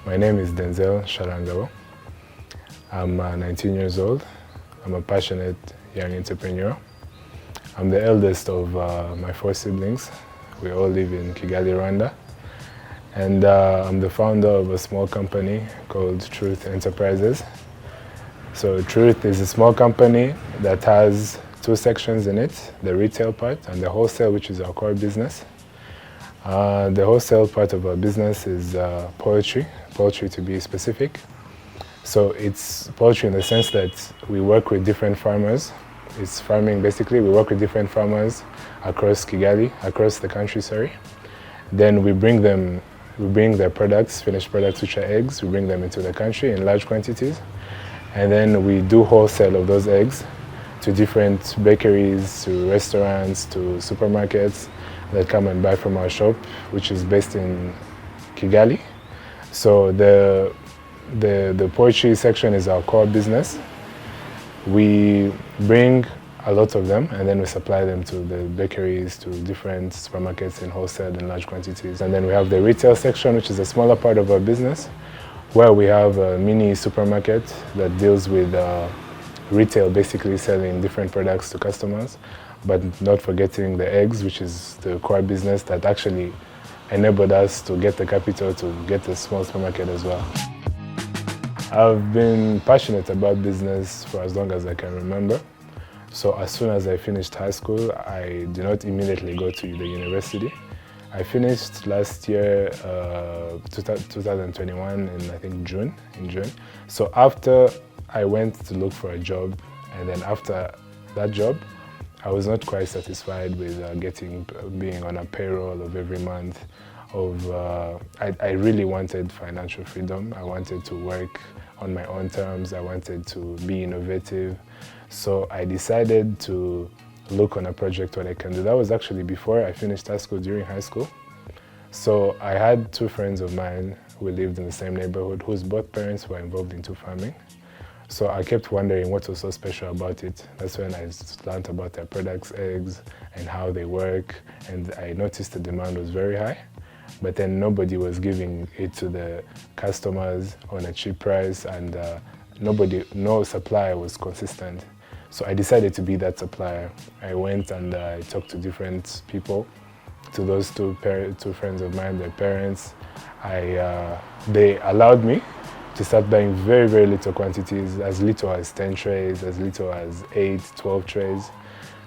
My name is Sharangabo. I'm 19 years old. I'm a passionate young entrepreneur. I'm the eldest of my 4 siblings. We all live in Kigali, Rwanda. And I'm the founder of a small company called Truth Enterprises. So Truth is a small company that has 2 sections in it, the retail part and the wholesale, which is our core business. The wholesale part of our business is poultry to be specific. So it's poultry in the sense that we work with different farmers. It's farming basically. We work with different farmers across Kigali, across the country, sorry. Then we bring their products, finished products, which are eggs, we bring them into the country in large quantities. And then we do wholesale of those eggs to different bakeries, to restaurants, to supermarkets that come and buy from our shop, which is based in Kigali. So the poultry section is our core business. We bring a lot of them and then we supply them to the bakeries, to different supermarkets in wholesale in large quantities. And then we have the retail section, which is a smaller part of our business, where we have a mini supermarket that deals with retail, basically selling different products to customers, but not forgetting the eggs, which is the core business that actually enabled us to get the capital to get a small supermarket as well. I've been passionate about business for as long as I can remember. So as soon as I finished high school, I did not immediately go to the university. I finished last year, 2021, in I think June. So after I went to look for a job, and then after that job, I was not quite satisfied with being on a payroll of every month. I really wanted financial freedom. I wanted to work on my own terms. I wanted to be innovative. So I decided to look on a project what I can do. That was actually before I finished high school, during high school. So I had 2 friends of mine who lived in the same neighborhood, whose both parents were involved into farming. So I kept wondering what was so special about it. That's when I learned about their products, eggs, and how they work. And I noticed the demand was very high, but then nobody was giving it to the customers on a cheap price, and no supplier was consistent. So I decided to be that supplier. I went and I talked to different people, to those two friends of mine, their parents. They allowed me to start buying very, very little quantities, as little as 10 trays, as little as 8, 12 trays.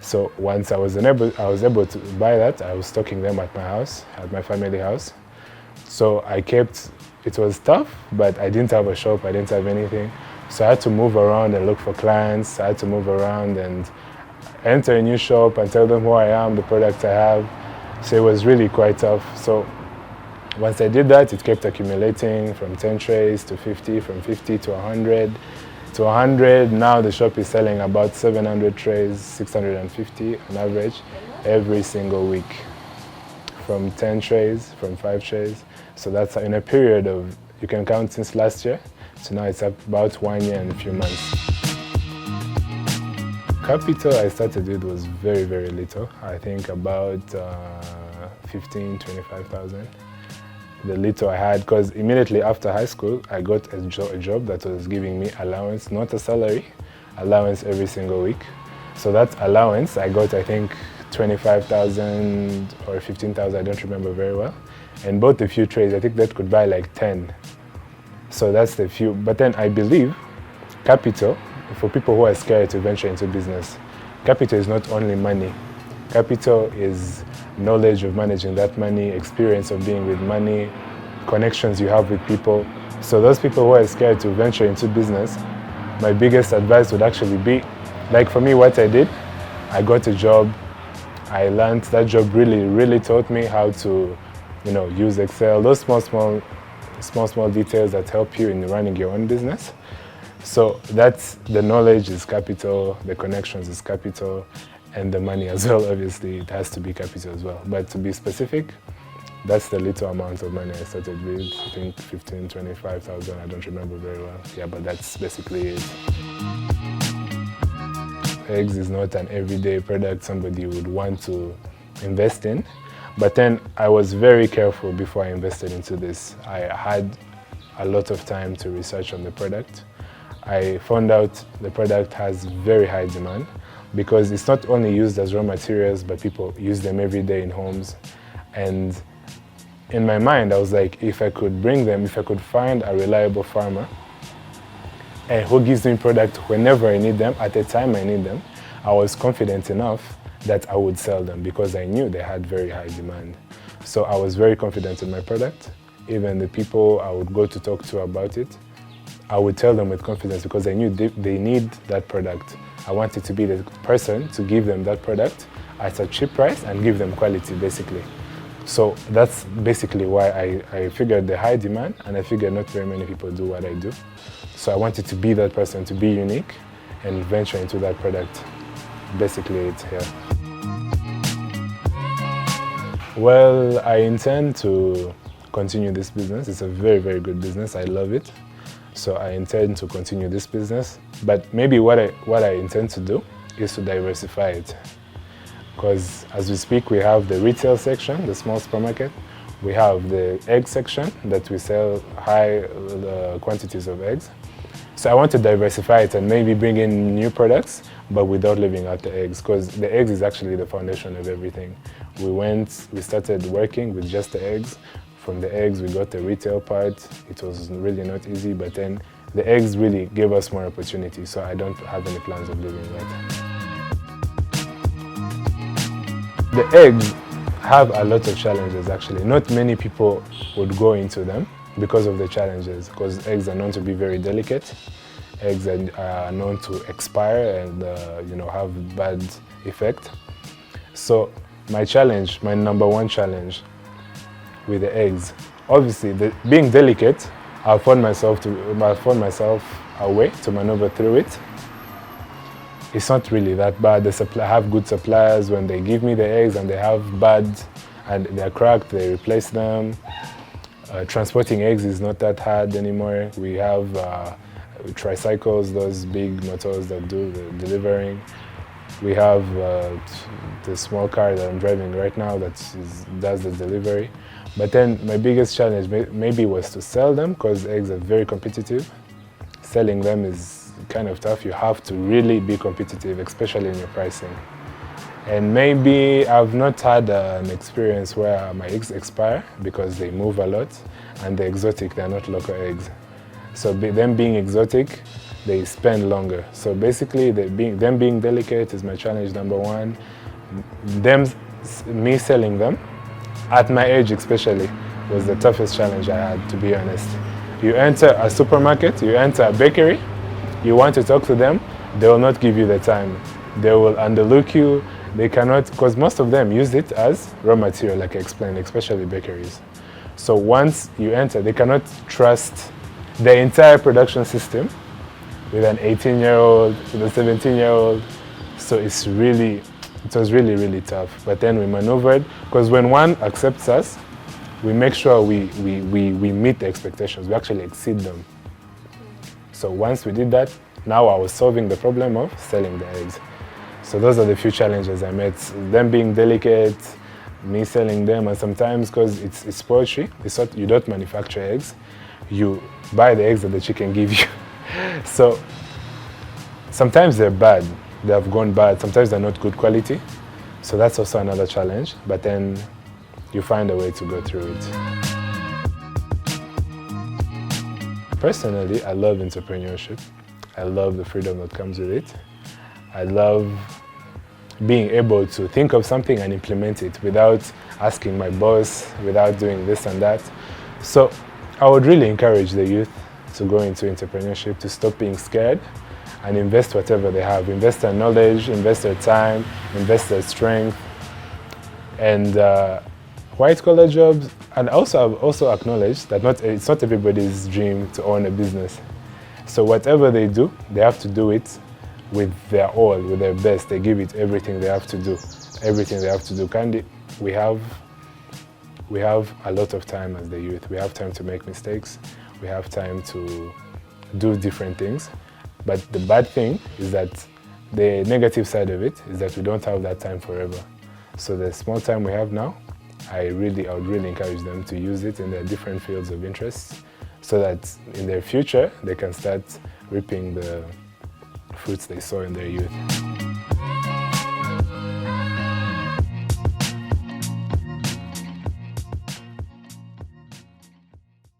So once I was able to buy that, I was stocking them at my house, at my family house. So it was tough, but I didn't have a shop, I didn't have anything. So I had to move around and look for clients. I had to move around and enter a new shop and tell them who I am, the product I have. So it was really quite tough. So once I did that, it kept accumulating from 10 trays to 50, from 50 to 100. To 100, now the shop is selling about 700 trays, 650 on average, every single week. From 10 trays, from 5 trays. So that's in a period of, you can count since last year, so now it's about 1 year and a few months. Capital I started with was very, very little. I think about 15, 25,000. The little I had, because immediately after high school, I got a job that was giving me allowance, not a salary, allowance every single week. So that allowance, I got, I think, 25,000 or 15,000, I don't remember very well. And bought a few trays, I think that could buy like 10. So that's the few. But then I believe capital, for people who are scared to venture into business, capital is not only money. Capital is knowledge of managing that money, experience of being with money, connections you have with people. So those people who are scared to venture into business, my biggest advice would actually be, like for me, what I did, I got a job. I learned that job really taught me how to, use Excel, those small details that help you in running your own business. So that's the knowledge is capital, the connections is capital, and the money as well, obviously, it has to be capital as well. But to be specific, that's the little amount of money I started with. I think 15, 25,000, I don't remember very well. Yeah, but that's basically it. eggs is not an everyday product somebody would want to invest in. But then I was very careful before I invested into this. I had a lot of time to research on the product. I found out the product has very high demand because it's not only used as raw materials, but people use them every day in homes. And in my mind, I was like, if I could find a reliable farmer and who gives me product whenever I need them, at the time I need them, I was confident enough that I would sell them because I knew they had very high demand. So I was very confident in my product. Even the people I would go to talk to about it, I would tell them with confidence because I knew they need that product. I wanted to be the person to give them that product at a cheap price and give them quality, basically. So that's basically why I figured the high demand, and I figured not very many people do what I do. So I wanted to be that person, to be unique and venture into that product. Basically, it's here. Well, I intend to continue this business. It's a very, very good business. I love it. So I intend to continue this business. But maybe what I intend to do is to diversify it. Because as we speak, we have the retail section, the small supermarket. We have the egg section that we sell high quantities of eggs. So I want to diversify it and maybe bring in new products, but without leaving out the eggs, because the eggs is actually the foundation of everything. We started working with just the eggs. From the eggs, we got the retail part. It was really not easy, but then the eggs really gave us more opportunity, so I don't have any plans of leaving that. The eggs have a lot of challenges, actually. Not many people would go into them because of the challenges, because eggs are known to be very delicate. Eggs are known to expire and have bad effect. So my number one challenge with the eggs, obviously being delicate, I found myself a way to maneuver through it. It's not really that bad. I have good suppliers. When they give me the eggs and they have bad and they're cracked, they replace them. Transporting eggs is not that hard anymore. We have tricycles, those big motors that do the delivering. We have the small car that I'm driving right now that does the delivery. But then my biggest challenge maybe was to sell them, because eggs are very competitive. Selling them is kind of tough. You have to really be competitive, especially in your pricing. And maybe I've not had an experience where my eggs expire because they move a lot, and they're exotic, they're not local eggs. So them being exotic, they spend longer. So basically, them being delicate is my challenge number one. Me selling them, at my age especially, was the toughest challenge I had, to be honest. You enter a supermarket, you enter a bakery, you want to talk to them, they will not give you the time. They will underlook you. They cannot, because most of them use it as raw material, like I explained, especially bakeries. So once you enter, they cannot trust the entire production system with an 18-year-old, with a 17-year-old. So it was really, really tough. But then we maneuvered, because when one accepts us, we make sure we meet the expectations. We actually exceed them. So once we did that, now I was solving the problem of selling the eggs. So those are the few challenges I met. Them being delicate, me selling them, and sometimes, because it's poultry, you don't manufacture eggs, you buy the eggs that the chicken gives you. So sometimes they're bad, they have gone bad, sometimes they're not good quality. So that's also another challenge, but then you find a way to go through it. Personally, I love entrepreneurship. I love the freedom that comes with it. I love being able to think of something and implement it without asking my boss, without doing this and that. So I would really encourage the youth to go into entrepreneurship, to stop being scared and invest whatever they have. Invest their knowledge, invest their time, invest their strength. And white-collar jobs, and also I've also acknowledged that it's not everybody's dream to own a business. So whatever they do, they have to do it with their all, with their best. They give it everything they have to do. Everything they have to do. We have a lot of time as the youth. We have time to make mistakes. We have time to do different things. But the bad thing is that The negative side of it is that we don't have that time forever. So the small time we have now, I would really encourage them to use it in their different fields of interest so that in their future, they can start reaping the fruits they saw in their youth.